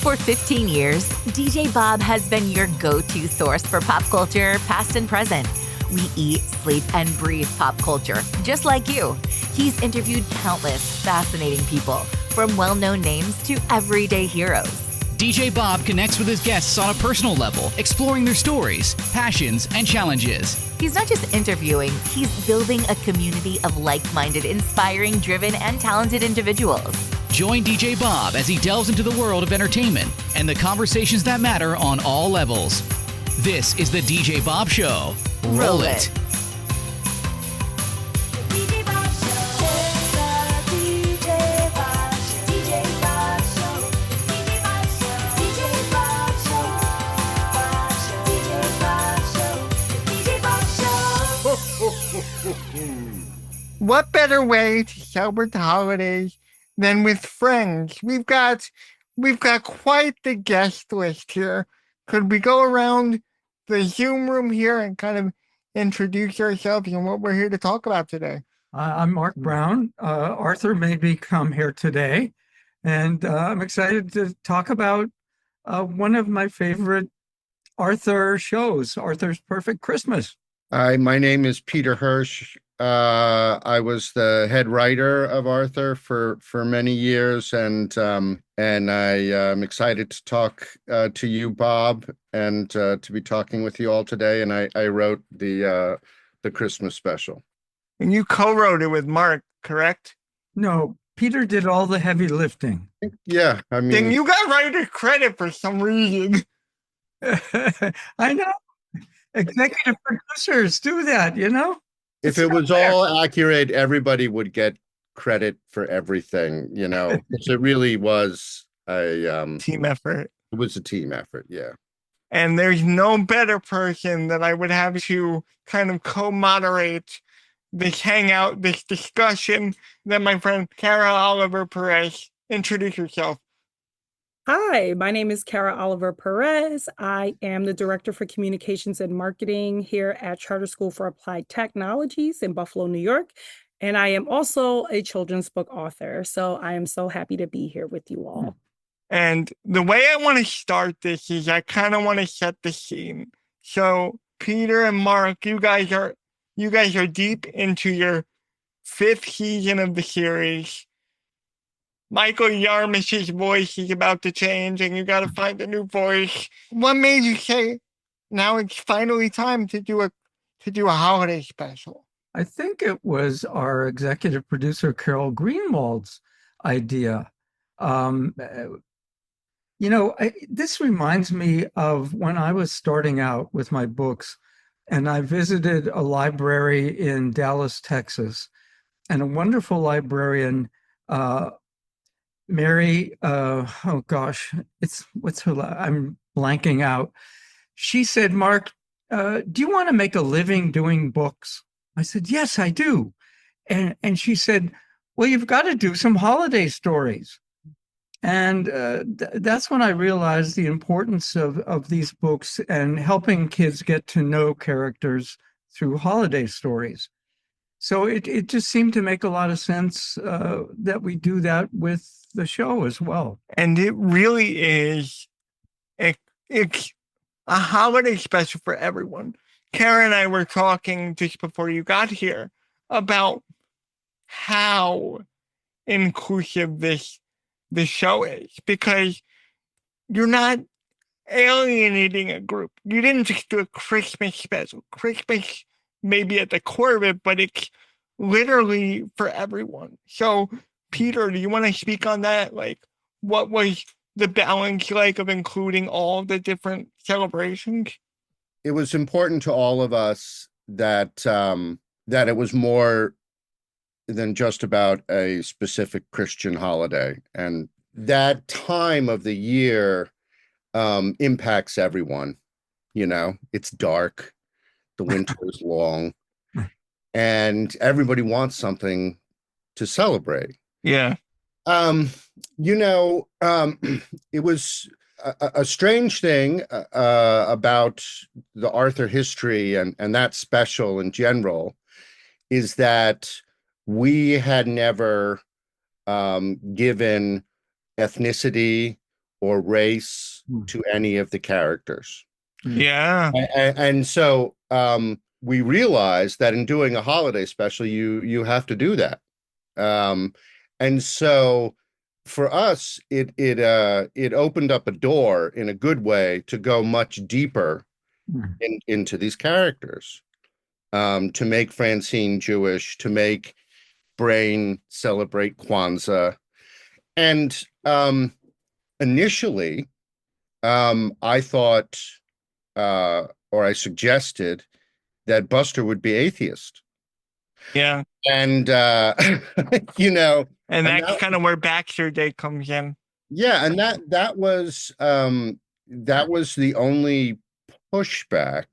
For 15 years, DJ Bob has been your go-to source for pop culture, past and present. We eat, sleep, and breathe pop culture, just like you. He's interviewed countless fascinating people, from well-known names to everyday heroes. DJ Bob connects with his guests on a personal level, exploring their stories, passions, and challenges. He's not just interviewing, he's building a community of like-minded, inspiring, driven, and talented individuals. Join DJ Bob as he delves into the world of entertainment and the conversations that matter on all levels. This is the DJ Bob Show. Roll it. What better way to celebrate the holidays than with friends? We've got quite the guest list here. Could we go around the Zoom room here and kind of introduce ourselves and what we're here to talk about today? I'm Marc Brown. Arthur made me come here today, and I'm excited to talk about one of my favorite Arthur shows, Arthur's Perfect Christmas. Hi, my name is Peter Hirsch. I was the head writer of Arthur for many years, and I am excited to talk to you, Bob, and to be talking with you all today. And I wrote the Christmas special. And you co-wrote it with Marc, correct? No, Peter did all the heavy lifting. Yeah, I mean, Then you got writer credit for some reason. I know. Executive producers do that, you know? if it was all accurate, everybody would get credit for everything, you know. So it really was a team effort. It was a team effort, yeah. And there's no better person that I would have to kind of co-moderate this hangout, this discussion, than my friend Kara Oliver-Pérez. Introduce yourself. Hi, my name is Kara Oliver-Pérez. I am the Director for Communications and Marketing here at Charter School for Applied Technologies in Buffalo, New York. And I am also a children's book author. So I am so happy to be here with you all. And the way I want to start this is I kind of want to set the scene. So Peter and Marc, you guys are deep into your 5th season of the series. Michael Yarmish's voice is about to change and you got to find a new voice. What made you say, now it's finally time to do a holiday special? I think it was our executive producer, Carol Greenwald's idea. This reminds me of when I was starting out with my books, and I visited a library in Dallas, Texas, and a wonderful librarian, Mary, I'm blanking out. She said, Marc, do you want to make a living doing books? I said, yes, I do. And she said, well, you've got to do some holiday stories. And that's when I realized the importance of these books and helping kids get to know characters through holiday stories. So it just seemed to make a lot of sense that we do that with the show as well. And it really is it's a holiday special for everyone. Kara and I were talking just before you got here about how inclusive this show is, because you're not alienating a group. You didn't just do a Christmas special. Christmas may be at the core of it, but it's literally for everyone. So Peter, do you want to speak on that? Like, what was the balance like of including all the different celebrations? It was important to all of us that it was more than just about a specific Christian holiday. And that time of the year impacts everyone. You know, it's dark, the winter is long, and everybody wants something to celebrate. Yeah. It was a strange thing about the Arthur history and that special in general is that we had never given ethnicity or race to any of the characters. Yeah. And so we realized that in doing a holiday special, you have to do that. And so for us, it opened up a door in a good way to go much deeper into these characters, to make Francine Jewish, to make Brain celebrate Kwanzaa. And initially, I thought, or I suggested that Buster would be atheist. Yeah. And, you know, And that's kind of where Baxter Day comes in. Yeah. And that was the only pushback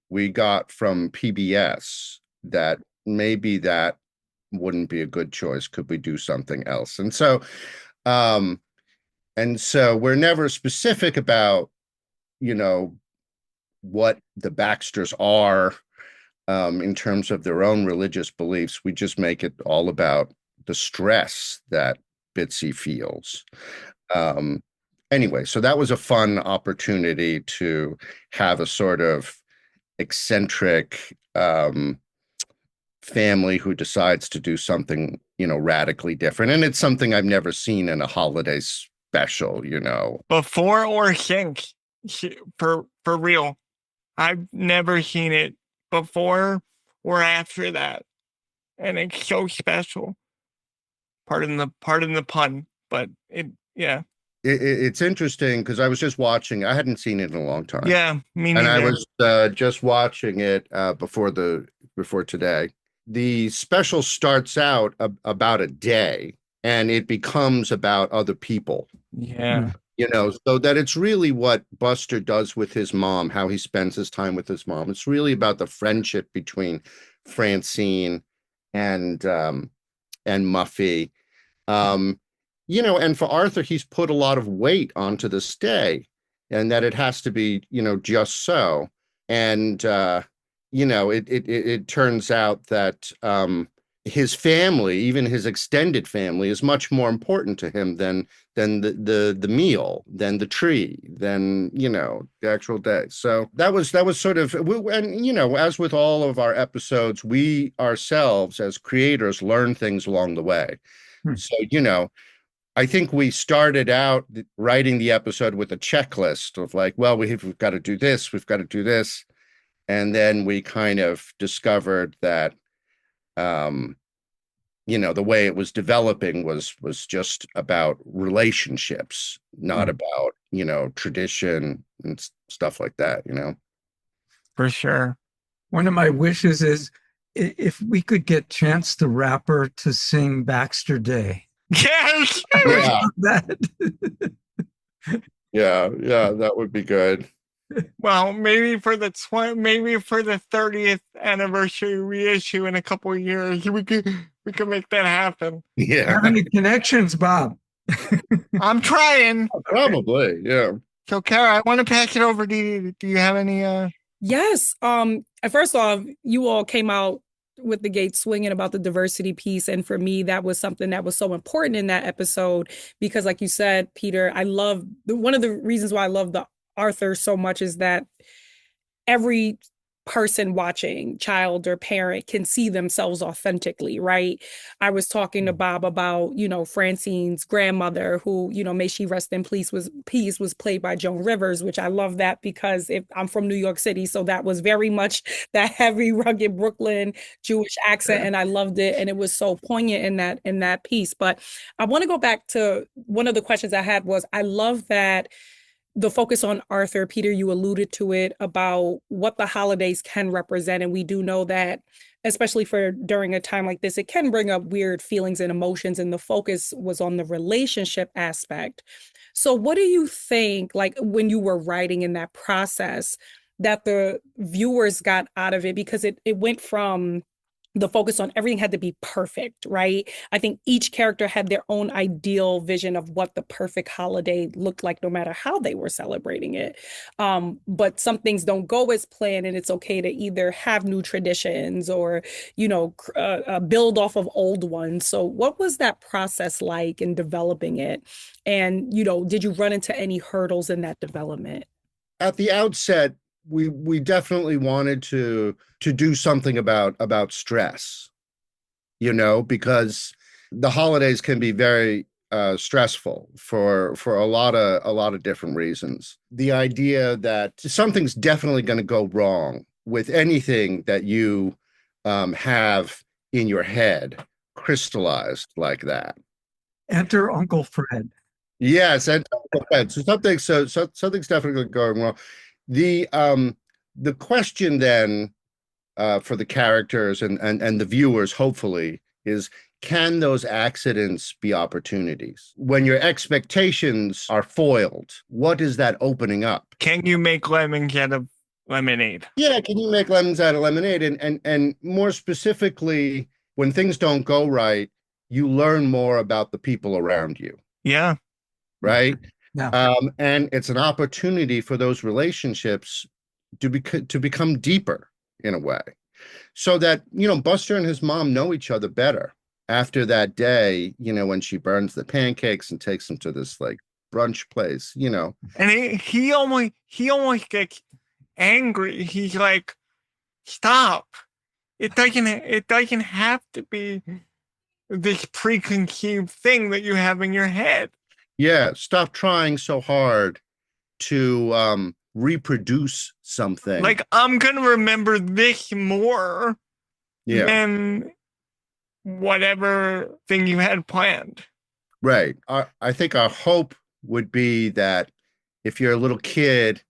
we got from PBS, that maybe that wouldn't be a good choice. Could we do something else? And so we're never specific about, you know, what the Baxters are in terms of their own religious beliefs. We just make it all about the stress that Bitsy feels. Anyway, so that was a fun opportunity to have a sort of eccentric family who decides to do something, you know, radically different. And it's something I've never seen in a holiday special, you know. Before or since, for real. I've never seen it before or after that. And it's so special. Pardon the pun, but yeah. It's interesting because I was just watching. I hadn't seen it in a long time. Yeah, me neither. And I was just watching it before today. The special starts out about a day, and it becomes about other people. Yeah. You know, so that it's really what Buster does with his mom, how he spends his time with his mom. It's really about the friendship between Francine and Muffy. You know, and for Arthur, he's put a lot of weight onto this day, and that it has to be, you know, just so. And you know, it turns out that his family, even his extended family, is much more important to him than the meal, than the tree, than, you know, the actual day. So that was sort of, and you know, as with all of our episodes, we ourselves as creators learn things along the way. So, you know, I think we started out writing the episode with a checklist of like, well, we've got to do this, we've got to do this. And then we kind of discovered that, you know, the way it was developing was just about relationships, not about, you know, tradition and stuff like that, you know. For sure. One of my wishes is if we could get Chance the Rapper to sing Baxter Day. Yes. Yeah. That. Yeah, that would be good. Well, maybe for the 30th anniversary reissue in a couple of years, we could make that happen. Yeah. Have any connections, Bob? I'm trying. Probably, yeah. So, Kara, I want to pass it over to you. Do you have any? Yes. First off, you all came out with the gate swinging about the diversity piece. And for me, that was something that was so important in that episode, because like you said, Peter, one of the reasons why I love the Arthur so much is that every person watching, child or parent, can see themselves authentically, right? I was talking to Bob about, you know, Francine's grandmother, who, you know, may she rest in peace, was played by Joan Rivers, which I love that because I'm from New York City, so that was very much that heavy, rugged Brooklyn Jewish accent, and I loved it, and it was so poignant in that piece. But I want to go back to one of the questions I had was, I love that the focus on Arthur. Peter, you alluded to it about what the holidays can represent. And we do know that, especially for during a time like this, it can bring up weird feelings and emotions. And the focus was on the relationship aspect. So what do you think, like when you were writing in that process, that the viewers got out of it? Because it went from the focus on everything had to be perfect, right? I think each character had their own ideal vision of what the perfect holiday looked like, no matter how they were celebrating it. But some things don't go as planned, and it's okay to either have new traditions or, build off of old ones. So, what was that process like in developing it? And, did you run into any hurdles in that development? At the outset, we definitely wanted to do something about stress, because the holidays can be very stressful for a lot of different reasons. The idea that something's definitely going to go wrong with anything that you have in your head crystallized like that. Enter Uncle Fred. Yes, and so something's definitely going wrong. The question then for the characters and the viewers, hopefully, is can those accidents be opportunities? When your expectations are foiled, what is that opening up? Can you make lemons out of lemonade? Yeah, can you make lemons out of lemonade? And more specifically, when things don't go right, you learn more about the people around you. Yeah. Right. Yeah. And it's an opportunity for those relationships to become deeper in a way, so that Buster and his mom know each other better after that day, when she burns the pancakes and takes them to this like brunch place, And he almost gets angry. He's like, stop. It doesn't have to be this preconceived thing that you have in your head. Yeah, stop trying so hard to reproduce something. Like, I'm gonna remember this more than whatever thing you had planned. Right. I think our hope would be that if you're a little kid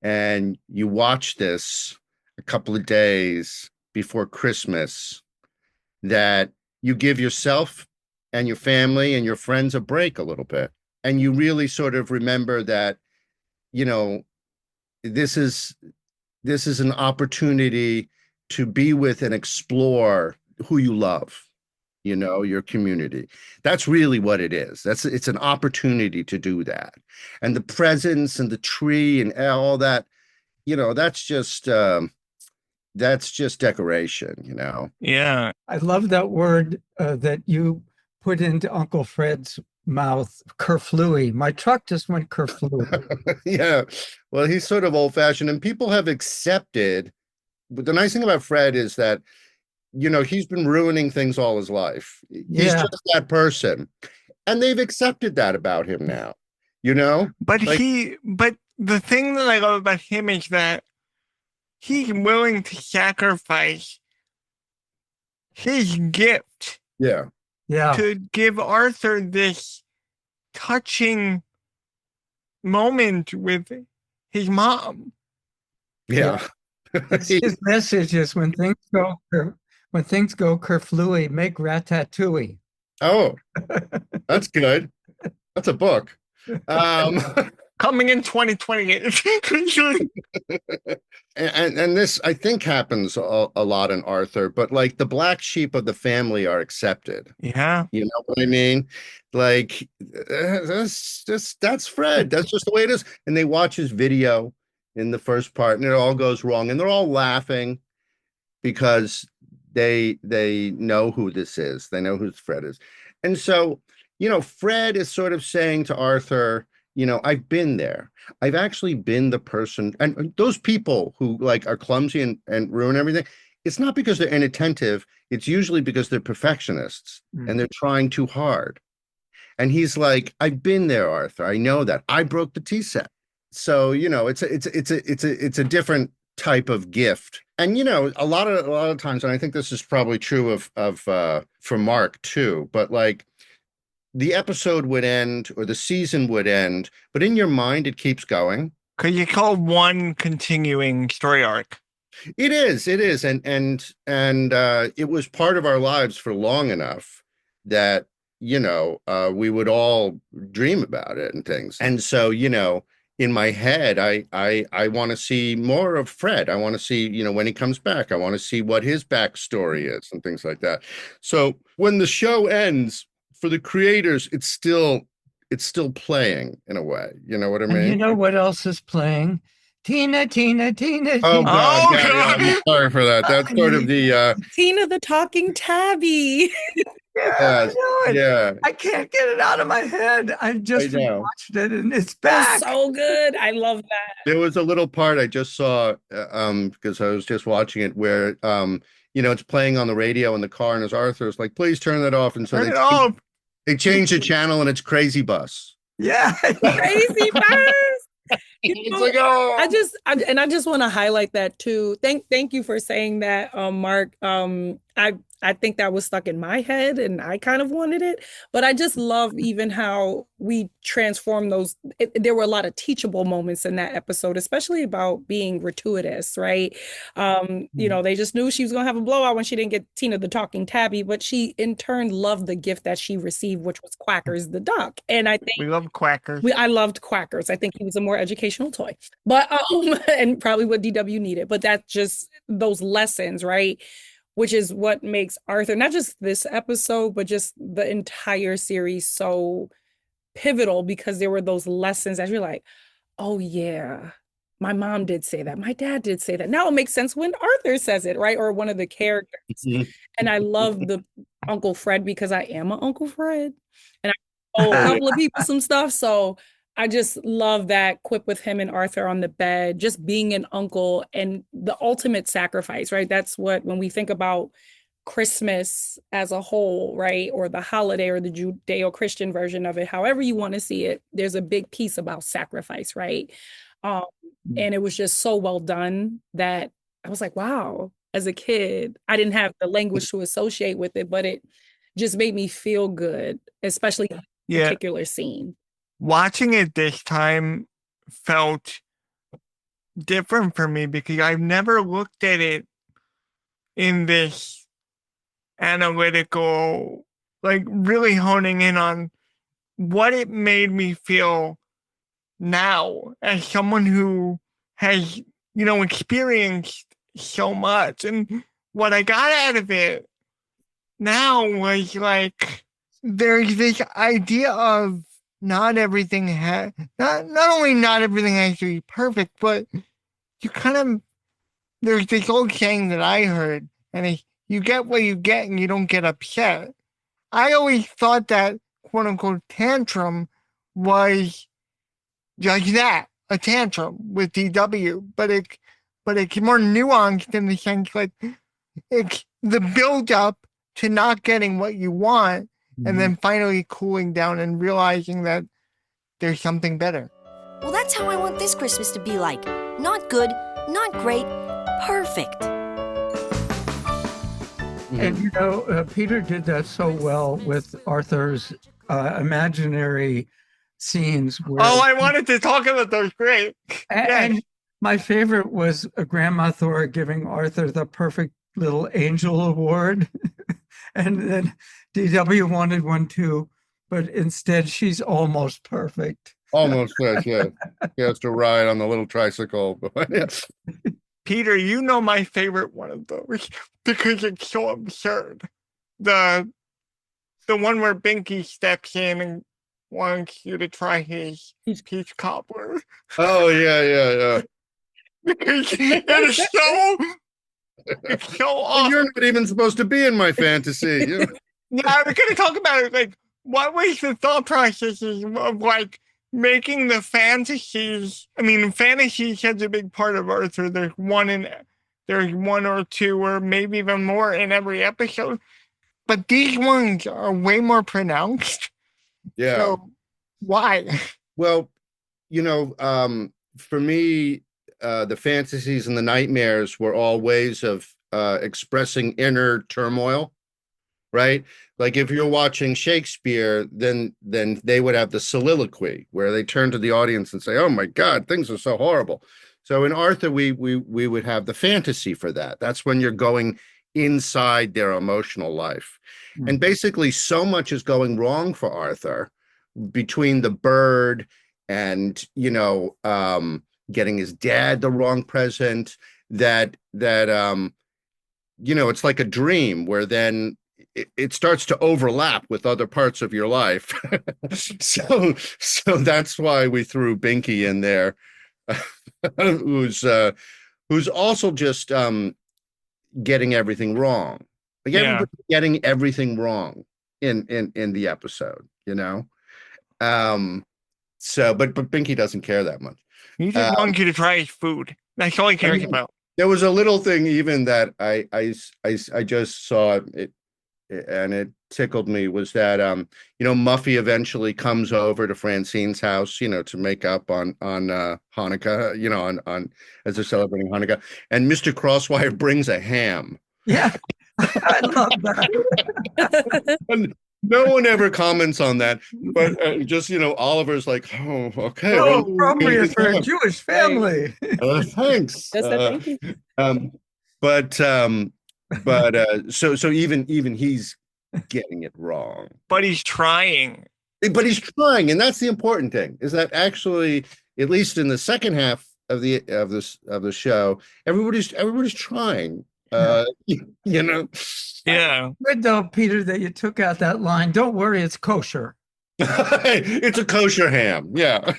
and you watch this a couple of days before Christmas, that you give yourself and your family and your friends a break a little bit. And you really sort of remember that, this is an opportunity to be with and explore who you love, your community. That's really what it is. It's an opportunity to do that. And the presents and the tree and all that, that's just decoration, Yeah. I love that word that you put into Uncle Fred's mouth, kerflooey. My truck just went kerflooey. Yeah. Well, he's sort of old-fashioned, and people have accepted. But the nice thing about Fred is that, he's been ruining things all his life. He's just that person. And they've accepted that about him now, But but the thing that I love about him is that he's willing to sacrifice his gift. Yeah. To give Arthur this touching moment with his mom. Yeah. His message is when things go kerflooey, make ratatouille. Oh, that's good. That's a book. Coming in 2028. and this, I think, happens a lot in Arthur, but like the black sheep of the family are accepted. Yeah. You know what I mean? Like, that's Fred. That's just the way it is. And they watch his video in the first part and it all goes wrong. And they're all laughing because they know who this is. They know who Fred is. And so, Fred is sort of saying to Arthur, I've been there. I've actually been the person. And those people who like are clumsy and ruin everything, it's not because they're inattentive. It's usually because they're perfectionists and they're trying too hard. And he's like, I've been there, Arthur. I know that. I broke the tea set. So, it's a different type of gift. And, a lot of times, and I think this is probably true of for Mark too, but like, the episode would end or the season would end, but in your mind, it keeps going. Could you call one continuing story arc? It is. And it was part of our lives for long enough that, we would all dream about it and things. And so, in my head, I want to see more of Fred. I want to see, you know, when he comes back, I want to see what his backstory is and things like that. So when the show ends, for the creators, it's still playing in a way. You know what I And you mean? know what else is playing? Tina, Tina, Tina, Oh Tina. God, Oh, yeah, I'm God. sorry for that. That's sort of the Tina the talking tabby. Yeah, I yes, know it. yeah, I can't get it out of my head. I just I know. watched it and it's That was back. so good. I love that. There was a little part I just saw, because I was just watching it where, you know, it's playing on the radio in the car, and as Arthur's like, please turn that off. And so Turn it off. they change the channel, and it's Crazy Bus. Yeah. Crazy bus. You It's know, like, oh, I just want to highlight that too. Thank you for saying that, Mark. I think that was stuck in my head and I kind of wanted it, but I just love even how we transform those. There were a lot of teachable moments in that episode, especially about being gratuitous, right? You know, they just knew she was going to have a blowout when she didn't get Tina the talking tabby, but she in turn loved the gift that she received, which was Quackers the duck. And I think We love quackers. I loved Quackers. I think he was a more educational toy, but and probably what DW needed. But that's just those lessons, right? Which is what makes Arthur, not just this episode, but just the entire series so pivotal, because there were those lessons that you're like, oh yeah, my mom did say that. My dad did say that. Now it makes sense when Arthur says it, right? Or one of the characters. And I love the Uncle Fred because I am an Uncle Fred. And I told a couple of people some stuff. So I just love that quip with him and Arthur on the bed, just being an uncle and the ultimate sacrifice, right? That's what, when we think about Christmas as a whole, right? Or the holiday or the Judeo-Christian version of it, however you want to see it, there's a big piece about sacrifice, right? Um, and it was just so well done that I was like, wow, as a kid, I didn't have the language to associate with it, but it just made me feel good, especially that Yeah. particular scene. Watching it this time felt different for me because I've never looked at it in this analytical, like really honing in on what it made me feel now as someone who has, you know, experienced so much. And what I got out of it now was like, there's this idea of not everything has, not only not everything has to be perfect, but you kind of, there's this old saying that I heard, and it's, you get what you get and you don't get upset. I always thought that quote unquote tantrum was just that, a tantrum with DW, but it's more nuanced in the sense like it's the build up to not getting what you want and then finally cooling down and realizing that there's something better. Well, that's how I want this Christmas to be like. Not good, not great, perfect. And you know, Peter did that so well with Arthur's imaginary scenes. Where, Oh, I wanted to talk about those. Great. and my favorite was Grandma Thora giving Arthur the perfect little angel award. And then DW wanted one too, but instead she's almost perfect. almost yes, yeah. He has to ride on the little tricycle. Peter, you know my favorite one of those because it's so absurd. The one where Binky steps in and wants you to try his peach cobbler. Oh yeah. Because it's so awesome. You're not even supposed to be in my fantasy. Yeah, I was gonna talk about it. Like, what was the thought processes of like making the fantasies? I mean, fantasy is such a big part of Arthur. There's one or two, or maybe even more in every episode. But these ones are way more pronounced. Yeah. So why? Well, you know, for me, the fantasies and the nightmares were all ways of expressing inner turmoil, right? Like if you're watching Shakespeare, then they would have the soliloquy where they turn to the audience and say, "Oh my God, things are so horrible." So in Arthur, we would have the fantasy for that. That's when you're going inside their emotional life. And basically so much is going wrong for Arthur between the bird and getting his dad the wrong present, that it's like a dream where then it starts to overlap with other parts of your life. So that's why we threw Binky in there, who's also just getting everything wrong. Like everybody getting everything wrong in the episode, So, but Binky doesn't care that much. He just wants you to try his food. That's all he cares about. There was a little thing even that I just saw it, and it tickled me, was that Muffy eventually comes over to Francine's house, to make up on Hanukkah, on as they're celebrating Hanukkah, and Mr. Crosswire brings a ham. Yeah, I love that. And no one ever comments on that, but just Oliver's like, oh, okay, well, appropriate for a Jewish family. Thanks. So even he's getting it wrong. But he's trying. And that's the important thing, is that actually, at least in the second half of the show, everybody's trying. Yeah. Good though, Peter, that you took out that line. Don't worry, it's kosher. It's a kosher ham. Yeah.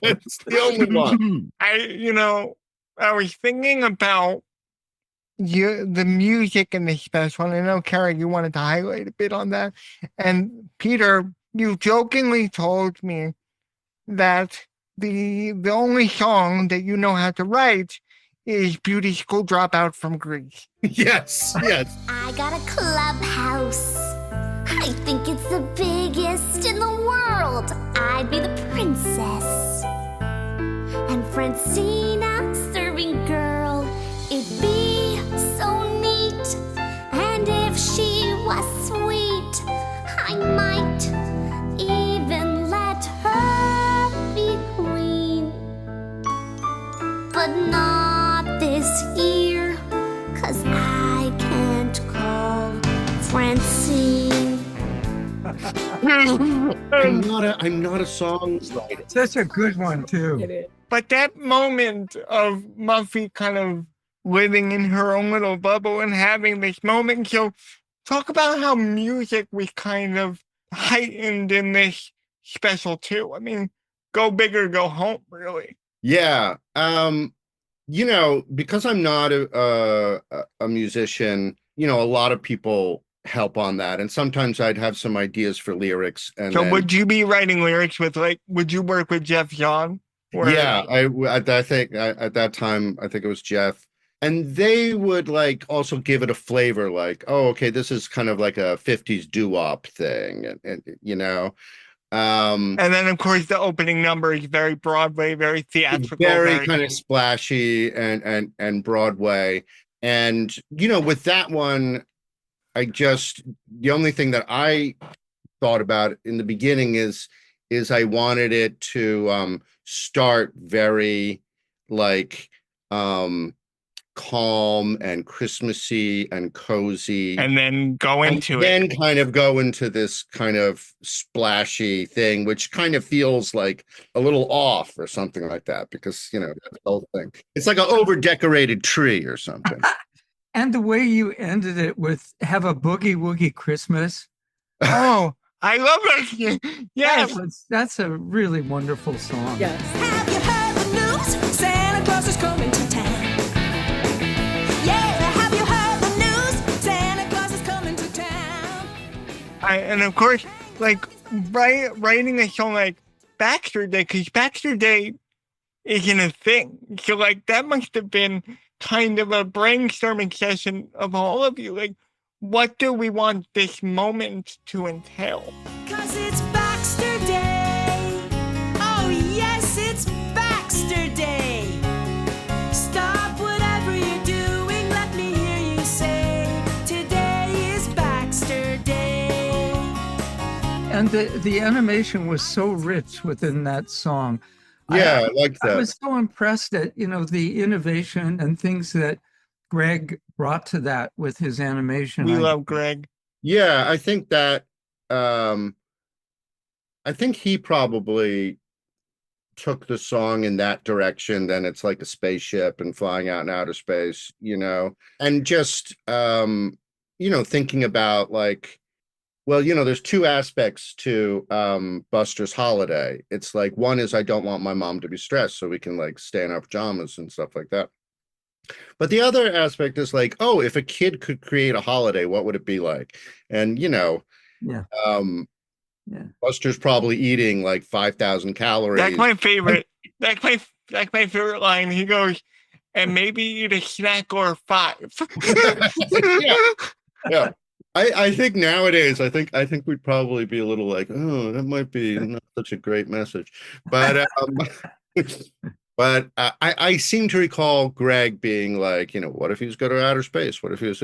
It's the only one. I was thinking about the music in this special, and I know, Kara, you wanted to highlight a bit on that. And Peter, you jokingly told me that the only song that you know how to write is Beauty School Dropout from Greece. Yes. I got a clubhouse. I think it's the biggest in the world. I'd be the princess. And Francina serving girl. It'd be so neat. And if she was sweet, I might even let her be queen. But not this year, 'cause I can't call Francine. I'm not a songwriter. Such a good one too. But that moment of Muffy kind of living in her own little bubble and having this moment, so talk about how music was kind of heightened in this special too. I mean, go big or go home, really. Yeah. Because I'm not a musician, a lot of people help on that. And sometimes I'd have some ideas for lyrics. And so would you be writing lyrics with, would you work with Jeff John? Yeah, I think at that time, I think it was Jeff. And they would also give it a flavor, oh, okay, this is kind of like a 50s doo-wop thing. And then of course the opening number is very Broadway, very theatrical, very kind of splashy and Broadway. And with that one, the only thing that I thought about in the beginning is I wanted it to start very calm and Christmassy and cozy, and then go into then kind of go into this kind of splashy thing, which kind of feels like a little off or something like that, because that's the whole thing. It's like an over decorated tree or something. And the way you ended it with "Have a Boogie Woogie Christmas." Oh, I love that. Yes, that's a really wonderful song. Yes. Have you heard the news? Santa Claus is coming to town. And of course, writing a song like Baxter Day, because Baxter Day isn't a thing. So that must have been kind of a brainstorming session of all of you. What do we want this moment to entail? 'Cause it's Baxter Day. Oh yes, it's Baxter Day. Stop whatever you're doing, let me hear you say, today is Baxter Day. And the animation was so rich within that song. Yeah, I like that. I was so impressed at, the innovation and things that Greg brought to that with his animation. We love Greg. Yeah, I think that I think he probably took the song in that direction, then it's like a spaceship and flying out in outer space, and just, thinking about like, well, there's two aspects to Buster's holiday. It's like, one is I don't want my mom to be stressed, so we can like stay in our pajamas and stuff like that. But the other aspect is like, oh, if a kid could create a holiday, what would it be like? And Yeah. Buster's probably eating like 5,000 calories. That's my favorite. That's my favorite line. He goes, and maybe eat a snack or 5. Yeah. I think nowadays, I think we'd probably be a little like, oh, that might be not such a great message. But but I seem to recall Greg being like, what if he was going to outer space? What if he was,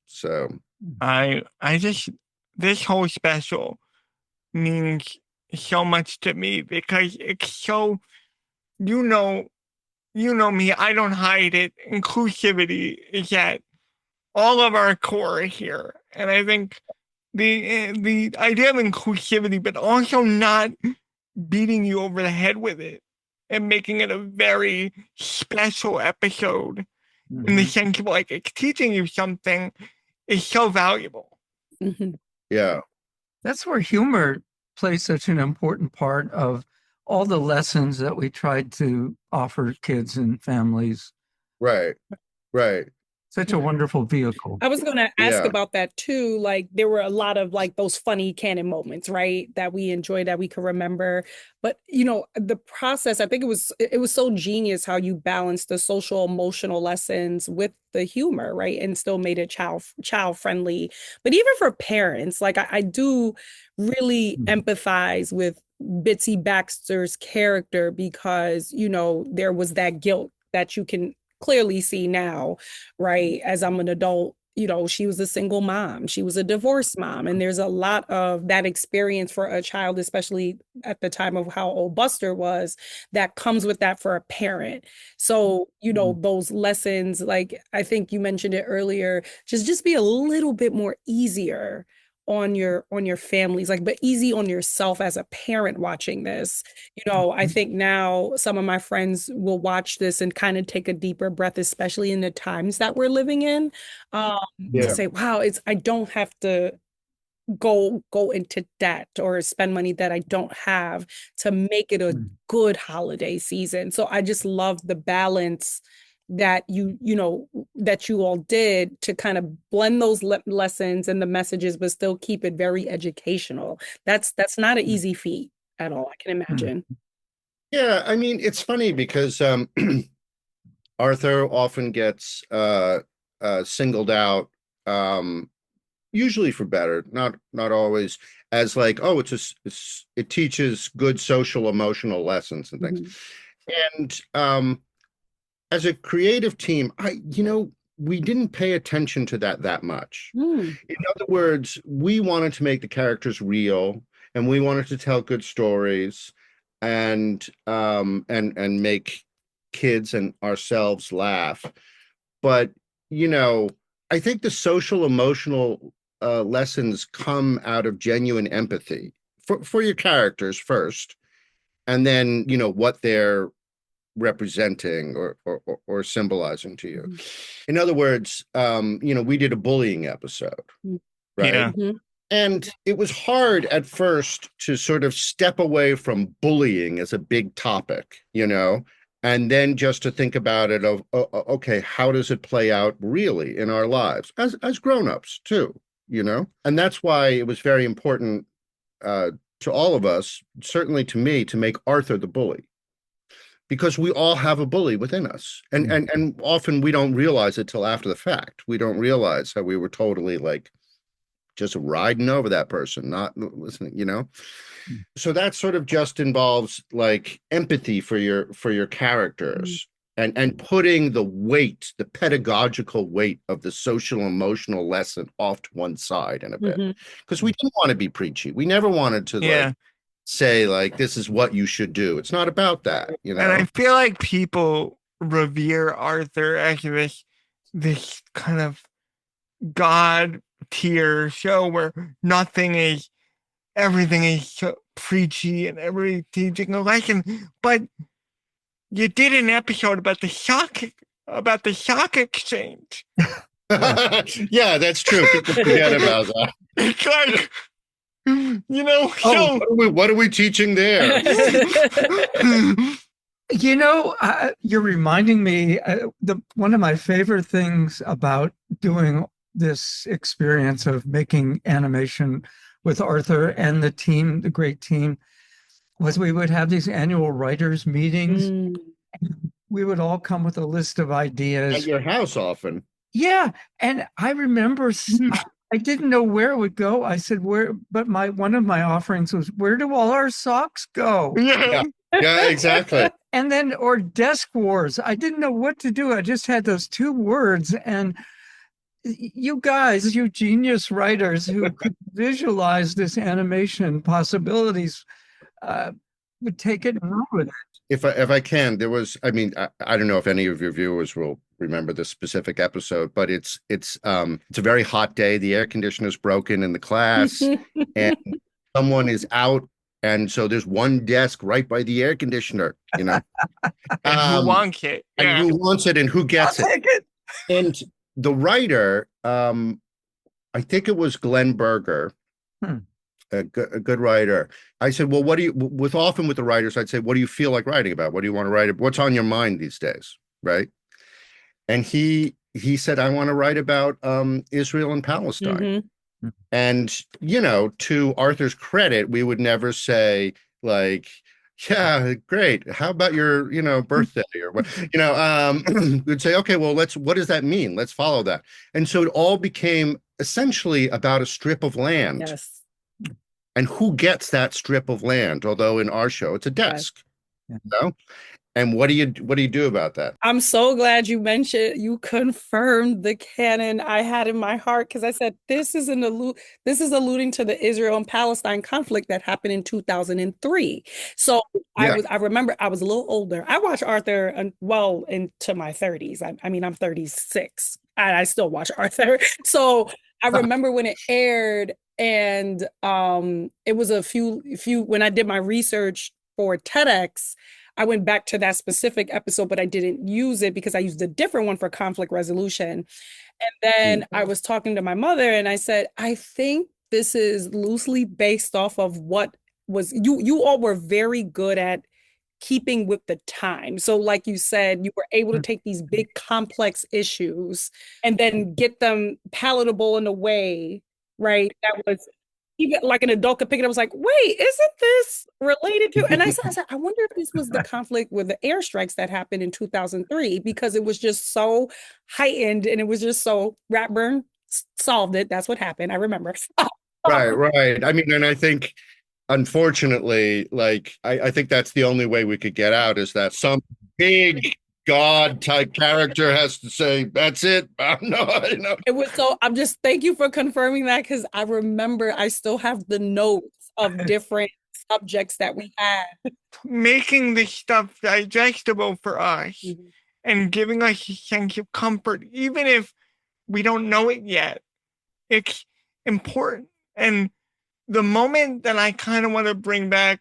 so. I just, this whole special means so much to me because it's so, you know me, I don't hide it. Inclusivity is at all of our core here. And I think the idea of inclusivity, but also not beating you over the head with it and making it a very special episode in the sense of like it's teaching you something is so valuable. Yeah. That's where humor plays such an important part of all the lessons that we tried to offer kids and families. Right. Such a wonderful vehicle. I was going to ask about that too. Like there were a lot of like those funny canon moments, right? That we enjoyed, that we could remember. But the process, I think it was so genius how you balanced the social emotional lessons with the humor, right? And still made it child friendly. But even for parents, like I do really empathize with Bitsy Baxter's character because, there was that guilt that you can clearly see now, right? As I'm an adult, she was a single mom, she was a divorced mom, and there's a lot of that experience for a child, especially at the time of how old Buster was, that comes with that for a parent. So, those lessons, like I think you mentioned it earlier, just be a little bit more easier on your families, like, but easy on yourself as a parent watching this. I think now some of my friends will watch this and kind of take a deeper breath, especially in the times that we're living in, to say, wow, I don't have to go into debt or spend money that I don't have to make it a good holiday season. So I just love the balance that you all did to kind of blend those lessons and the messages, but still keep it very educational. That's not an easy feat at all, I can imagine. Yeah, I mean, it's funny because Arthur often gets singled out, usually for better, not always, as like, oh, it teaches good social emotional lessons and things. And as a creative team, we didn't pay attention to that much. In other words, we wanted to make the characters real, and we wanted to tell good stories, and make kids and ourselves laugh. But I think the social emotional lessons come out of genuine empathy for your characters first, and then what they're representing or symbolizing to you. In other words, we did a bullying episode, right? And it was hard at first to sort of step away from bullying as a big topic, and then just to think about it of, okay, how does it play out really in our lives as grown-ups too, And that's why it was very important to all of us, certainly to me, to make Arthur the bully. Because we all have a bully within us. And often we don't realize it till after the fact. We don't realize how we were totally like just riding over that person, not listening, So that sort of just involves like empathy for your characters and putting the pedagogical weight of the social emotional lesson off to one side in a bit. Because we didn't want to be preachy. We never wanted to like say like this is what you should do. It's not about that, And I feel like people revere Arthur as this kind of god tier show where nothing is everything is so preachy and every teaching a lesson, but you did an episode about the shock exchange. Yeah, that's true. People forget about that. It's like, so What are we teaching there? You're reminding me, one of my favorite things about doing this experience of making animation with Arthur and the team, the great team, was we would have these annual writers meetings. We would all come with a list of ideas. At your house often. Yeah. And I remember I didn't know where it would go. I said, but one of my offerings was, where do all our socks go? Yeah, exactly. And then, or desk wars. I didn't know what to do. I just had those two words. And you guys, you genius writers who could visualize this animation possibilities, would take it and run with it. If I can, there was, I don't know if any of your viewers will remember this specific episode, but it's a very hot day. The air conditioner's broken in the class and someone is out. And so there's one desk right by the air conditioner, and who wants it? And who wants it and who gets it? And the writer, I think it was Glenn Berger, a good writer. I said, well, often with the writers, I'd say, what do you feel like writing about? What do you want to write? What's on your mind these days? Right. And he said, I want to write about Israel and Palestine. And, to Arthur's credit, we would never say like, yeah, great. How about your, birthday or what, we'd say, okay, well, what does that mean? Let's follow that. And so it all became essentially about a strip of land. Yes. And who gets that strip of land? Although in our show, it's a desk. Right. And what do you do about that? I'm so glad you confirmed the canon I had in my heart, because I said this is alluding to the Israel and Palestine conflict that happened in 2003. So I remember I was a little older. I watched Arthur well into my 30s. I'm 36 and I still watch Arthur. So I remember when it aired, and it was a few when I did my research for TEDx. I went back to that specific episode, but I didn't use it because I used a different one for conflict resolution. And then I was talking to my mother and I said, I think this is loosely based off of what was, you all were very good at keeping with the time. So like you said, you were able to take these big complex issues and then get them palatable in a way, right? That was even like an adult could pick it up. I was like, wait, isn't this related to? And I said, I wonder if this was the conflict with the airstrikes that happened in 2003, because it was just so heightened and it was just so Ratburn solved it. That's what happened. I remember. Right. And I think, unfortunately, like, I think that's the only way we could get out, is that some big God type character has to say, that's it. It was thank you for confirming that, because I remember I still have the notes of different subjects that we had. Making this stuff digestible for us and giving us a sense of comfort, even if we don't know it yet. It's important. And the moment that I kind of want to bring back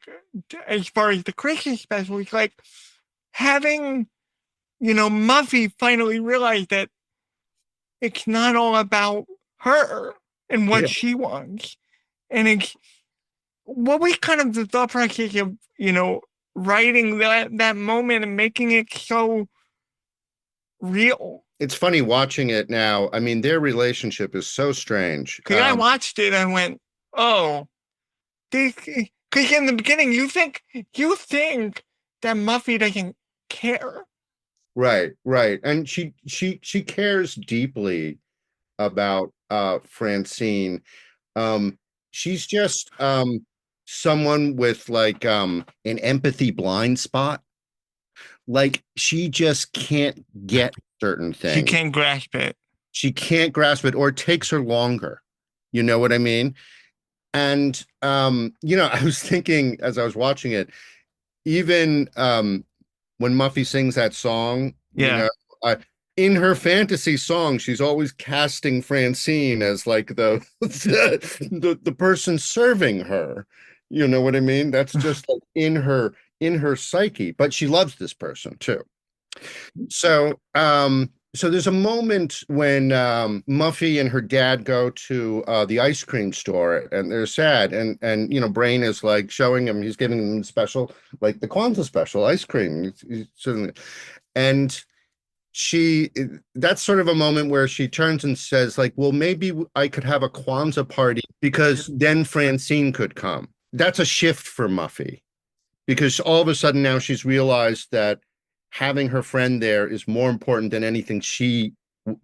as far as the Christmas special is like having, Muffy finally realized that it's not all about her and what she wants. And it's what was kind of the thought process of, writing that moment and making it so real. It's funny watching it now. I mean, their relationship is so strange. Because I watched it and went, oh, because in the beginning you think that Muffy doesn't care. Right. And she cares deeply about Francine. She's just someone with like an empathy blind spot. Like, she just can't get certain things. She can't grasp it. Or it takes her longer. You know what I mean? And I was thinking as I was watching it, even when Muffy sings that song, in her fantasy song, she's always casting Francine as like the person serving her. You know what I mean? That's just like in her psyche, but she loves this person too. So there's a moment when Muffy and her dad go to the ice cream store and they're sad, and Brain is like showing him, he's giving them special, like the Kwanzaa special ice cream. And she that's sort of a moment where she turns and says like, well, maybe I could have a Kwanzaa party because then Francine could come. That's a shift for Muffy, because all of a sudden now she's realized that having her friend there is more important than anything.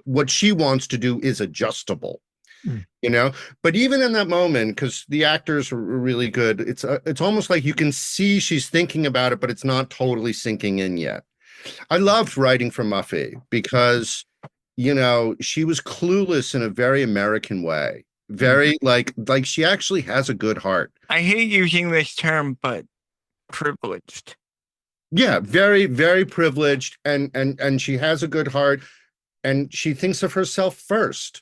What she wants to do is adjustable, but even in that moment, because the actors are really good, it's almost like you can see she's thinking about it, but it's not totally sinking in yet. I loved writing for Muffy because she was clueless in a very American way, very like she actually has a good heart. I hate using this term, but privileged. Yeah, very, very privileged, and she has a good heart, and she thinks of herself first.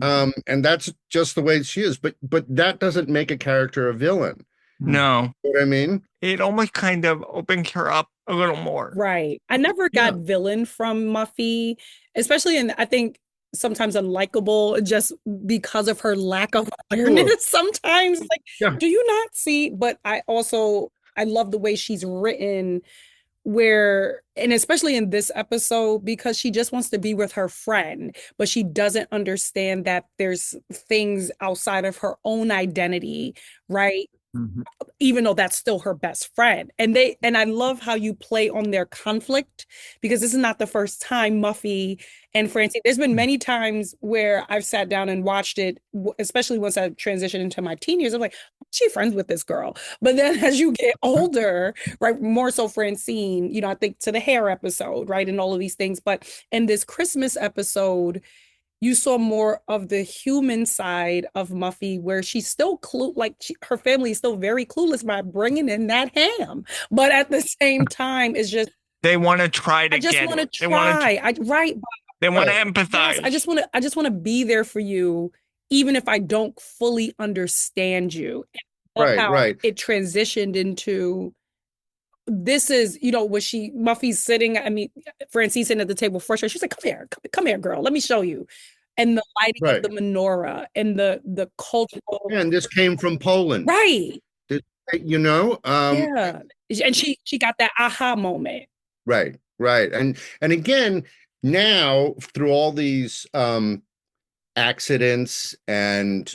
And that's just the way she is. But that doesn't make a character a villain. No. You know what I mean? It almost kind of opens her up a little more. Right. I never got villain from Muffy, especially I think sometimes unlikable just because of her lack of awareness. Sometimes do you not see? But I love the way she's written, and especially in this episode, because she just wants to be with her friend, but she doesn't understand that there's things outside of her own identity, right? Mm-hmm. Even though that's still her best friend. And I love how you play on their conflict, because this is not the first time Muffy and Francine, there's been many times where I've sat down and watched it, especially once I transitioned into my teen years. I'm like, she friends with this girl. But then as you get older, right, more so Francine, I think to the hair episode, right, and all of these things. But in this Christmas episode, you saw more of the human side of Muffy, where she's still her family is still very clueless by bringing in that ham. But at the same time, it's just they want to try to. I just want to try. They want to empathize. Yes, I just want to be there for you, even if I don't fully understand you. Right. It transitioned into. This is, Muffy's sitting, Francine's sitting at the table frustrated. She's like, come here, girl, let me show you. And the lighting of the menorah and the cultural. And this came from Poland. Right. Yeah. And she got that aha moment. Right. And again, now through all these accidents and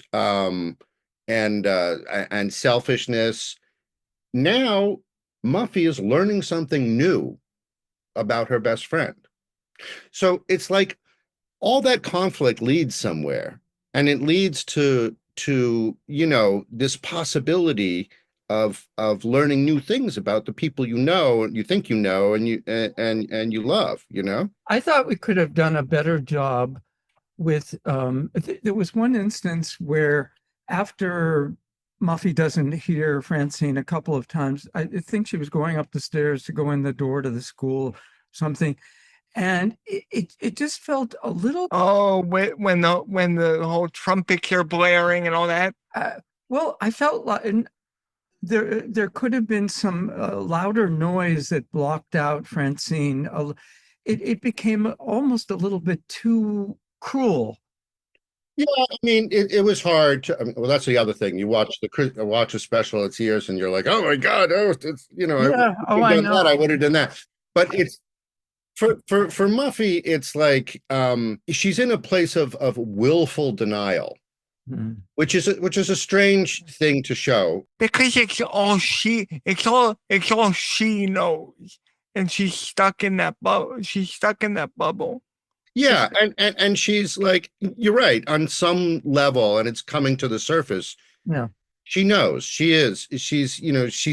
selfishness, now Muffy is learning something new about her best friend. So it's like all that conflict leads somewhere, and it leads to this possibility of learning new things about the people you think and you love. I thought we could have done a better job with there was one instance where after Muffy doesn't hear Francine a couple of times. I think she was going up the stairs to go in the door to the school, something, and it just felt a little. Oh, when the whole trumpets are blaring and all that. Well, I felt like there could have been some louder noise that blocked out Francine. It became almost a little bit too cruel. Yeah, I mean, it was hard to. Well, that's the other thing. You watch a special, it's years, and you're like, oh my god, I would have done that. But it's for Muffy, it's like she's in a place of willful denial, which is a strange thing to show, because it's all she knows, and she's stuck in that bubble. Yeah, and she's like, you're right, on some level, and it's coming to the surface. Yeah. She knows she's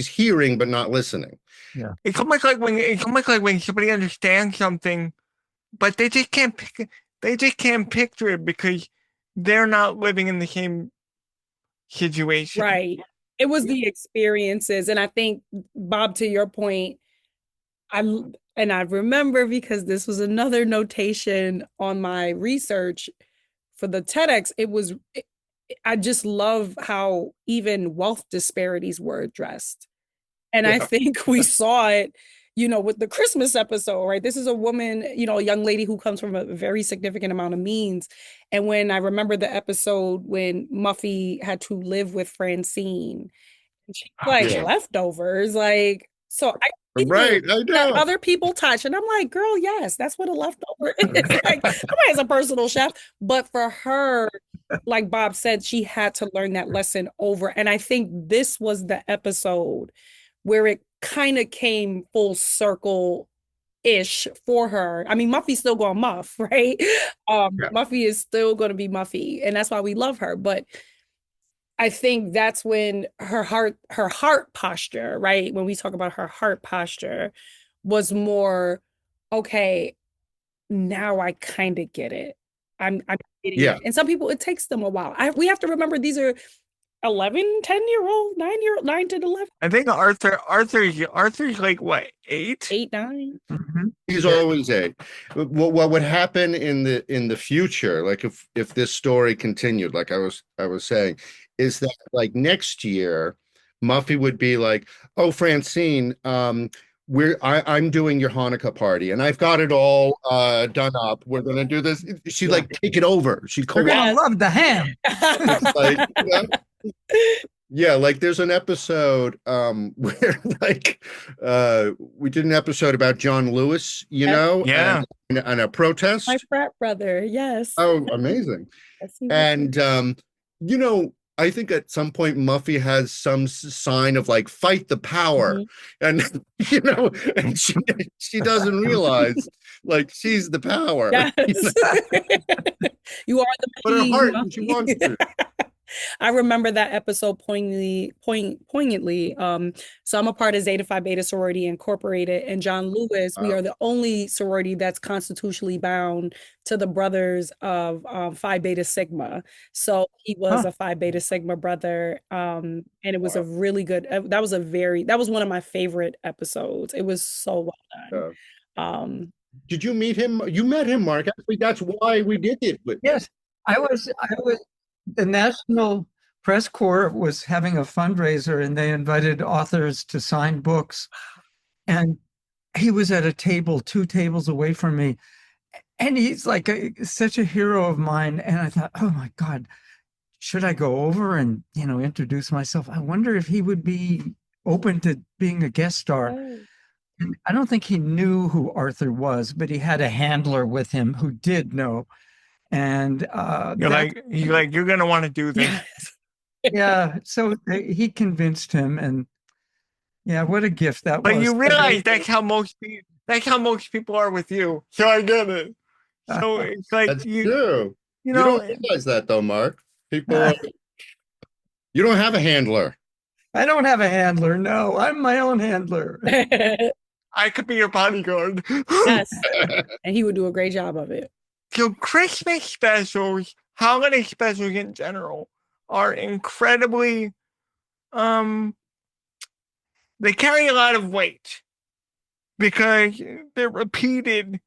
hearing but not listening. Yeah. It's almost like when somebody understands something, but they just can't picture it because they're not living in the same situation. Right. It was the experiences. And I think, Bob, to your point, And I remember because this was another notation on my research for the TEDx. I just love how even wealth disparities were addressed. And I think we saw it, with the Christmas episode, right? This is a woman, a young lady who comes from a very significant amount of means. And when I remember the episode when Muffy had to live with Francine, and she's like, Yeah. leftovers, so I Right, I that know. other people touch. And I'm like, girl, yes, that's what a leftover is. Like, somebody has a personal chef. But for her, like Bob said, she had to learn that lesson over. And I think this was the episode where it kind of came full circle ish for her. I mean, Muffy's still going to muff, right? Muffy is still going to be Muffy, and that's why we love her. But I think that's when her heart posture, right? When we talk about her heart posture, was more, okay, now I kind of get it. I'm getting it. And some people, it takes them a while. We have to remember these are 11, 10-year-old, 9 to 11. I think Arthur's like what, 8? 8, 9. Mhm. He's always 8. What would happen in the future, like if this story continued, like I was saying, is that like next year, Muffy would be like, "Oh, Francine, I'm doing your Hanukkah party, and I've got it all done up. We're gonna do this." She'd like take it over. She'd We're co-opt. gonna love the ham. It's like, yeah, like there's an episode where like we did an episode about John Lewis, Yeah. and a protest. My frat brother, yes. Oh, amazing. And I think at some point Muffy has some sign of like fight the power, and and she doesn't realize like she's the power. Yes. You are the But her king, heart, Muffy. she wants to. I remember that episode poignantly. So I'm a part of Zeta Phi Beta Sorority Incorporated, and John Lewis, we are the only sorority that's constitutionally bound to the brothers of Phi Beta Sigma. So he was a Phi Beta Sigma brother, and it was a really good. That was one of my favorite episodes. It was so well done. Did you meet him? You met him, Mark. Actually, that's why we did it. But Yes, I was. The National Press Corps was having a fundraiser, and they invited authors to sign books. And he was at a table 2 tables away from me, and he's like such a hero of mine. And I thought, oh my God, should I go over and introduce myself? I wonder if he would be open to being a guest star. And I don't think he knew who Arthur was, but he had a handler with him who did know. And you're gonna want to do this. Yeah, so he convinced him, and yeah, what a gift that was. But you realize that's how most people are with you. So I get it. So it's like that's true. You don't realize that though, Mark. People, you don't have a handler. I don't have a handler. No, I'm my own handler. I could be your bodyguard. Yes, and he would do a great job of it. So Christmas specials, holiday specials in general, are incredibly, they carry a lot of weight because they're repeated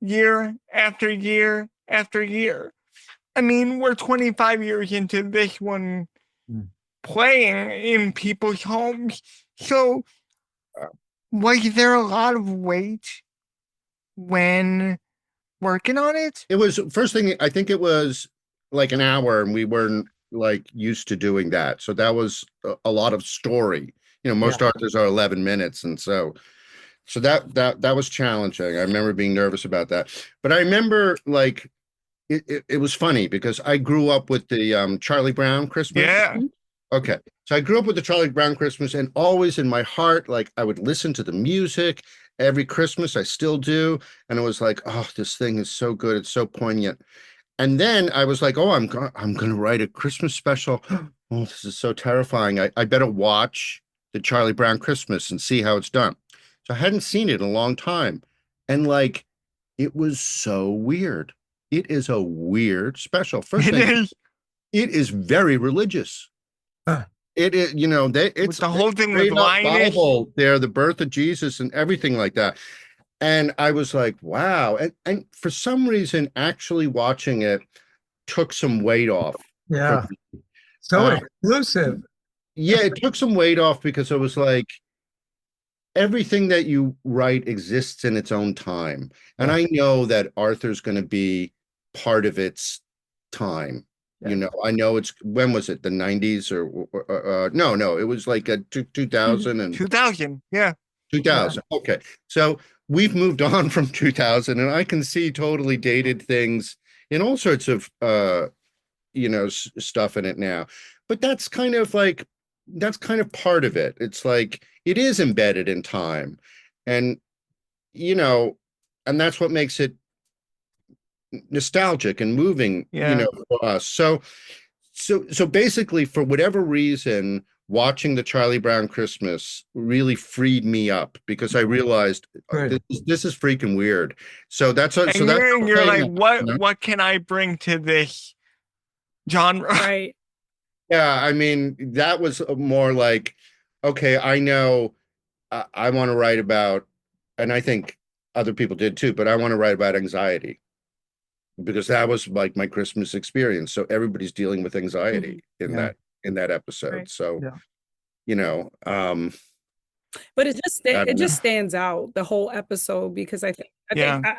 year after year after year. I mean, we're 25 years into this one playing in people's homes. So was there a lot of weight when working on it? It was first thing. I think it was like an hour, and we weren't like used to doing that. So that was a lot of story. Most authors are 11 minutes, and so that was challenging. I remember being nervous about that, but I remember like it was funny because I grew up with the Charlie Brown Christmas. Yeah. Okay. So I grew up with the Charlie Brown Christmas, and always in my heart, like I would listen to the music every Christmas. I still do. And it was like, oh, this thing is so good. It's so poignant. And then I was like, oh, I'm going to write a Christmas special. Oh, this is so terrifying. I better watch the Charlie Brown Christmas and see how it's done. So I hadn't seen it in a long time. And like, it was so weird. It is a weird special. First thing, it is very religious. It is, it's the whole thing with blindness. Bible there, the birth of Jesus and everything like that. And I was like, wow. And for some reason, actually watching it took some weight off. Yeah. So exclusive. Yeah, it took some weight off because it was like everything that you write exists in its own time. And I know that Arthur's going to be part of its time. I know when was it? The 90s or no, it was like a 2000 and 2000. Yeah. 2000. Okay. So we've moved on from 2000 and I can see totally dated things in all sorts of stuff in it now. But that's kind of part of it. It's like it is embedded in time. And and that's what makes it nostalgic and moving, for us. So basically, for whatever reason, watching the Charlie Brown Christmas really freed me up because I realized this is freaking weird. So that's and you're like, what can I bring to this genre? Right. Yeah, I mean, that was more like, okay, I know I want to write about, and I think other people did too, but I want to write about anxiety because that was like my Christmas experience. So everybody's dealing with anxiety in that episode. Right. So, but it just stands out, the whole episode, because I think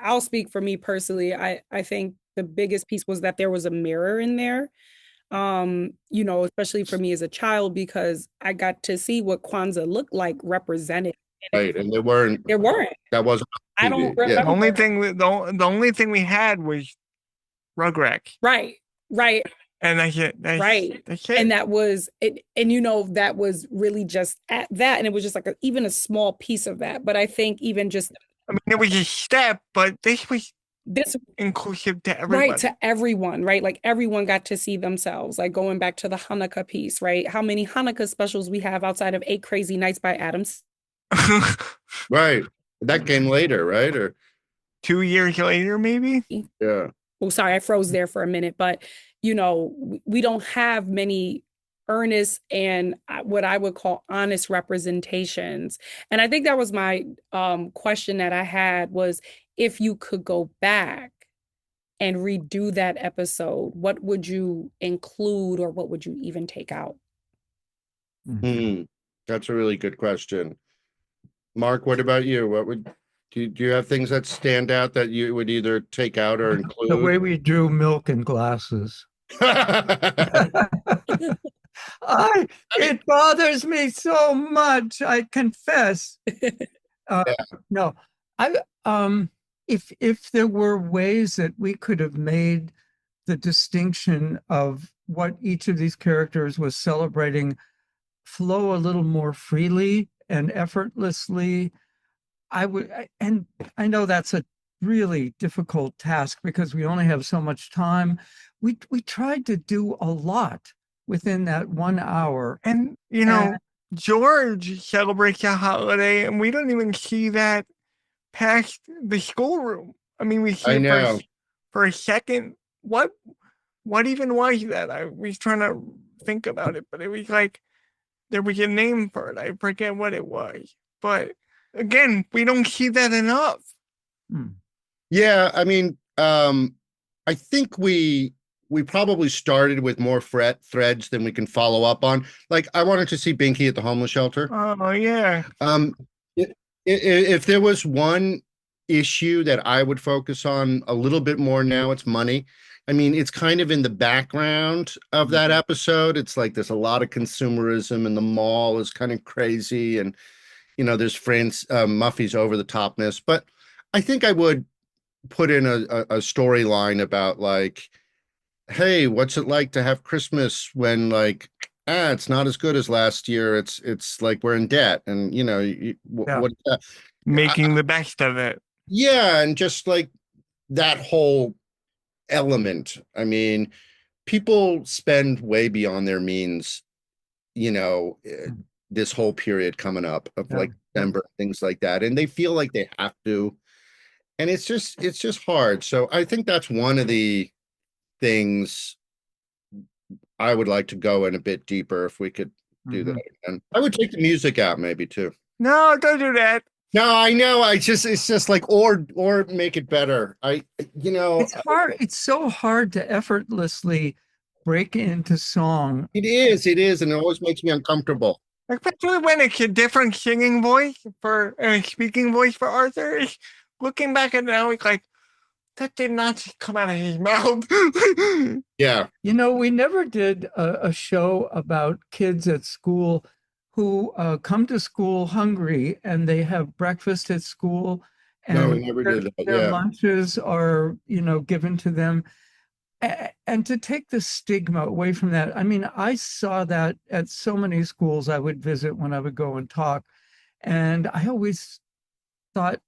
I'll speak for me personally. I think the biggest piece was that there was a mirror in there. Especially for me as a child, because I got to see what Kwanzaa looked like represented. Right, and there weren't. That wasn't. I don't remember. The only thing we had was Rugrats. Right. And that's it. Right. That's it. And that was it. And that was really just at that. And it was just like even a small piece of that. But I think even just, I mean, it was a step, but this was inclusive to everybody. Right, to everyone, right? Like everyone got to see themselves, like going back to the Hanukkah piece, right? How many Hanukkah specials we have outside of 8 Crazy Nights by Adams? Right. That came later, right? Or 2 years later, maybe? Yeah. Oh, sorry, I froze there for a minute, but we don't have many earnest and what I would call honest representations. And I think that was my question that I had was, if you could go back and redo that episode, what would you include or what would you even take out? That's a really good question. Mark, what about you? Do you have things that stand out that you would either take out or include? The way we drew milk in glasses. It bothers me so much, I confess. No, if there were ways that we could have made the distinction of what each of these characters was celebrating flow a little more freely and effortlessly, I would. And I know that's a really difficult task because we only have so much time. We tried to do a lot within that 1 hour. And, George celebrates a holiday, and we don't even see that past the schoolroom. I mean, we see it for a second. What even was that? I was trying to think about it, but it was like there was a name for it. I forget what it was. But again, we don't see that enough. Yeah, I mean, I think we probably started with more threads than we can follow up on. Like, I wanted to see Binky at the homeless shelter. Oh, yeah. If there was one issue that I would focus on a little bit more now, it's money. I mean, it's kind of in the background of that episode. It's like there's a lot of consumerism and the mall is kind of crazy. And, there's Muffy's over the topness. But I think I would put in a storyline about like, hey, what's it like to have Christmas when like, it's not as good as last year. It's like we're in debt and, what making the best of it. Yeah. And just like that whole element. I mean, people spend way beyond their means, this whole period coming up of like December, things like that. And they feel like they have to. And it's just hard. So I think that's one of the things I would like to go in a bit deeper if we could do that again. I would take the music out maybe too. No, don't do that. No, I know. It's just like, or make it better. It's hard. It's so hard to effortlessly break into song. It is, and it always makes me uncomfortable. Especially when it's a different singing voice speaking voice for Arthur. Looking back at it now, it's like, that did not come out of his mouth. Yeah. We never did a show about kids at school who come to school hungry and they have breakfast at school No, we and never did that. their Yeah. lunches are, given to them. And to take the stigma away from that, I mean, I saw that at so many schools I would visit when I would go and talk. And I always thought,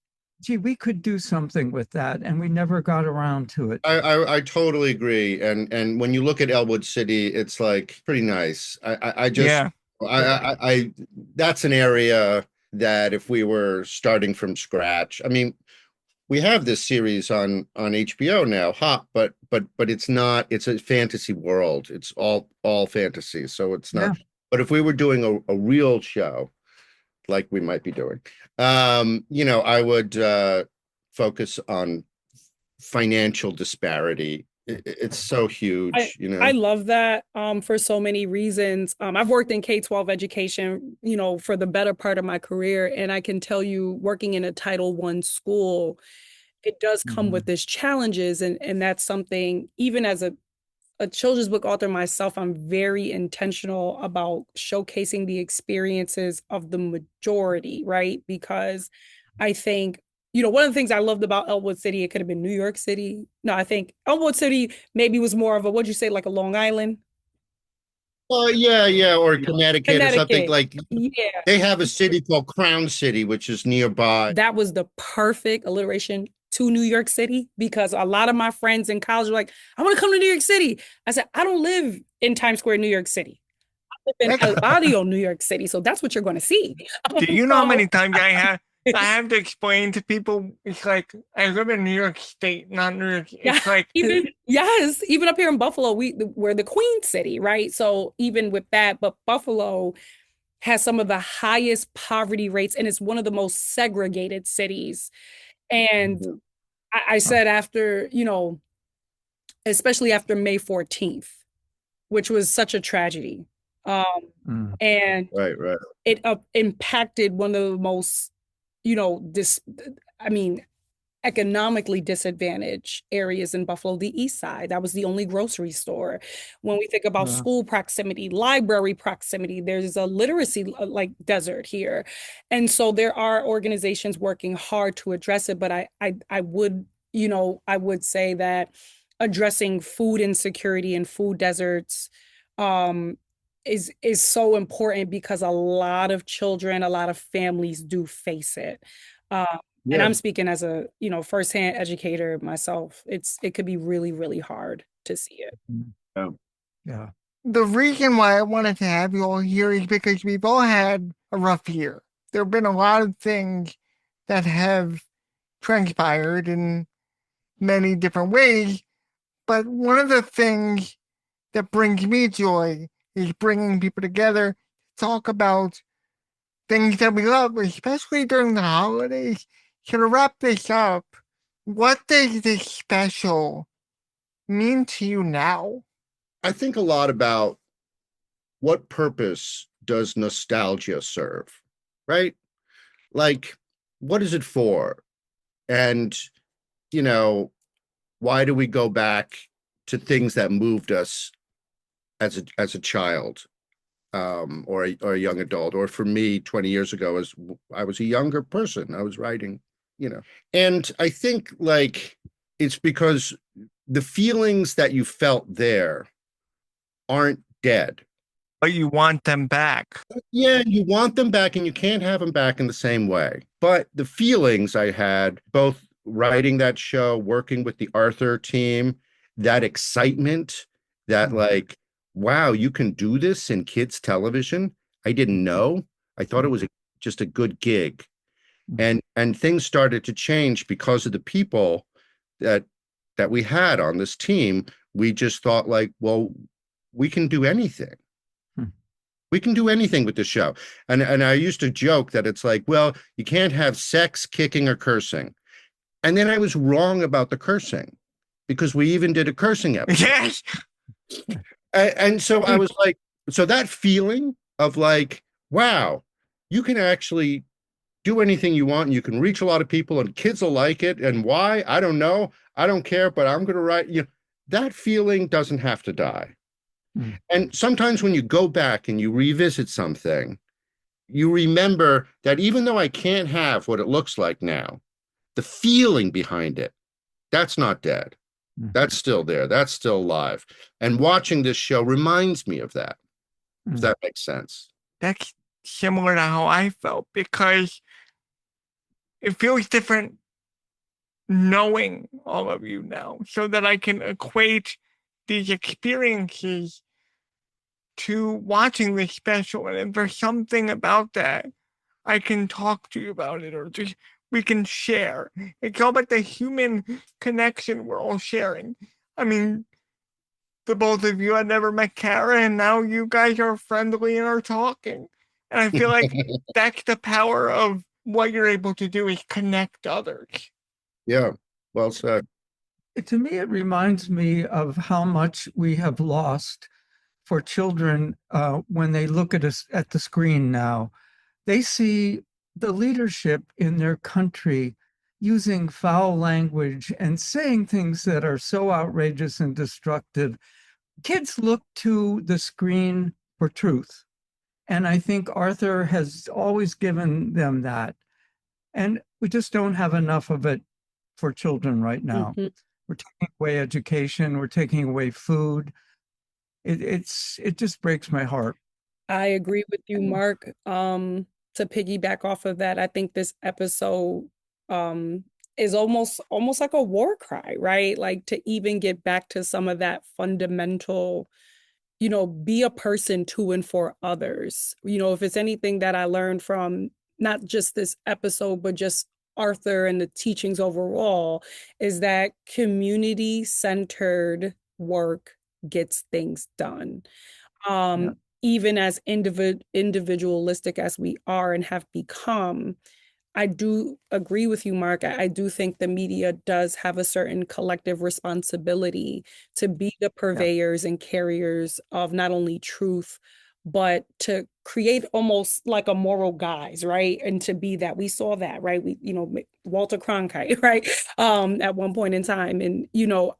gee, we could do something with that. And we never got around to it. I totally agree. And when you look at Elwood City, it's like pretty nice. I just, Yeah. I that's an area that if we were starting from scratch, I mean, we have this series on HBO now, Hop, but it's not, it's a fantasy world. It's all fantasy. So it's not, but if we were doing a real show, like we might be doing, I would focus on financial disparity. It's so huge, I love that for so many reasons. I've worked in K-12 education, for the better part of my career, and I can tell you, working in a Title I school, it does come with its challenges, and that's something, even as a children's book author myself, I'm very intentional about showcasing the experiences of the majority, right? Because I think, one of the things I loved about Elwood City, it could have been New York City. No, I think Elwood City maybe was more of a, what'd you say, like a Long Island? Oh, yeah, or Connecticut or something like. Yeah. They have a city called Crown City, which is nearby. That was the perfect alliteration to New York City, because a lot of my friends in college were like, I want to come to New York City. I said, I don't live in Times Square, New York City. I live in El Barrio, New York City. So that's what you're going to see. Do you know how many times I have to explain to people? It's like, I live in New York State, not New York. It's like, even up here in Buffalo, we're the Queen City, right? So even with that, but Buffalo has some of the highest poverty rates, and it's one of the most segregated cities. And I said, after, especially after May 14th, which was such a tragedy. And right. It impacted one of the most, economically disadvantaged areas in Buffalo, the East Side. That was the only grocery store. When we think about school proximity, library proximity, there's a literacy like desert here. And so there are organizations working hard to address it, but I would say that addressing food insecurity and food deserts is so important, because a lot of children, a lot of families do face it. And I'm speaking as a, firsthand educator myself. It could be really, really hard to see it. Yeah. The reason why I wanted to have you all here is because we've all had a rough year. There have been a lot of things that have transpired in many different ways. But one of the things that brings me joy is bringing people together to talk about things that we love, especially during the holidays. So to wrap this up, what does this special mean to you now? I think a lot about what purpose does nostalgia serve, right? Like, what is it for? And, why do we go back to things that moved us as a child, or a young adult? Or for me, 20 years ago, as I was a younger person, I was writing, and I think like it's because the feelings that you felt there aren't dead. But you want them back. Yeah, you want them back, and you can't have them back in the same way. But the feelings I had, both writing that show, working with the Arthur team, that excitement, that like, wow, you can do this in kids television. I didn't know. I thought it was just a good gig. And things started to change because of the people that we had on this team. We just thought like, well, we can do anything. We can do anything with the show. And I used to joke that it's like, well, you can't have sex, kicking, or cursing. And then I was wrong about the cursing because we even did a cursing episode. Yes. And so I was like, so that feeling of like, wow, you can actually do anything you want and you can reach a lot of people and kids will like it. And why? I don't know. I don't care, but I'm going to write, that feeling doesn't have to die. And sometimes when you go back and you revisit something, you remember that even though I can't have what it looks like now, the feeling behind it, that's not dead. That's still there. That's still alive. And watching this show reminds me of that, if that makes sense. That's similar to how I felt because it feels different knowing all of you now so that I can equate these experiences to watching this special. And if there's something about that, I can talk to you about it or just we can share. It's all about the human connection we're all sharing. I mean, the both of you had never met Kara, and now you guys are friendly and are talking. And I feel like that's the power of what you're able to do is connect others. Yeah, well said. To me, it reminds me of how much we have lost for children when they look at us at the screen now. They see the leadership in their country using foul language and saying things that are so outrageous and destructive. Kids look to the screen for truth. And I think Arthur has always given them that. And we just don't have enough of it for children right now. We're taking away education. We're taking away food. It just breaks my heart. I agree with you, Mark. To piggyback off of that, I think this episode is almost like a war cry, right? Like to even get back to some of that fundamental, be a person to and for others. If it's anything that I learned from not just this episode, but just Arthur and the teachings overall, is that community-centered work gets things done. Even as individualistic as we are and have become, I do agree with you, Mark. I do think the media does have a certain collective responsibility to be the purveyors and carriers of not only truth, but to create almost like a moral guise, right? And to be that. We saw that, right? Walter Cronkite, right? At one point in time. And,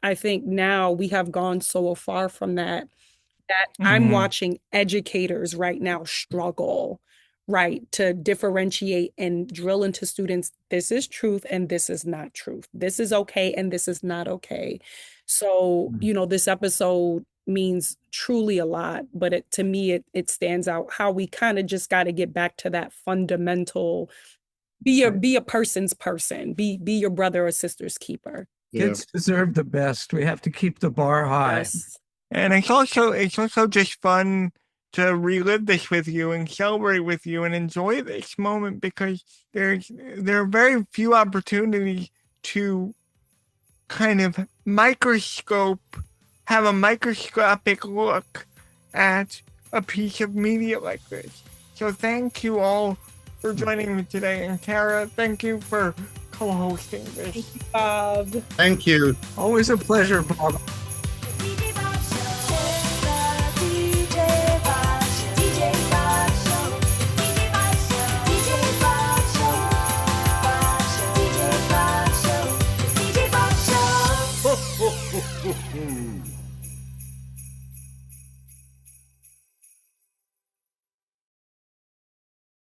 I think now we have gone so far from that I'm watching educators right now struggle, right, to differentiate and drill into students, this is truth and this is not truth. This is okay and this is not okay. So, this episode means truly a lot, but to me, it stands out how we kind of just got to get back to that fundamental, be a person's person, be your brother or sister's keeper. Kids deserve the best. We have to keep the bar high. Yes. And it's also just fun to relive this with you and celebrate with you and enjoy this moment because there are very few opportunities to kind of have a microscopic look at a piece of media like this. So thank you all for joining me today. And Kara, thank you for co-hosting this. Thank you, Bob. Thank you. Always a pleasure, Bob. Show.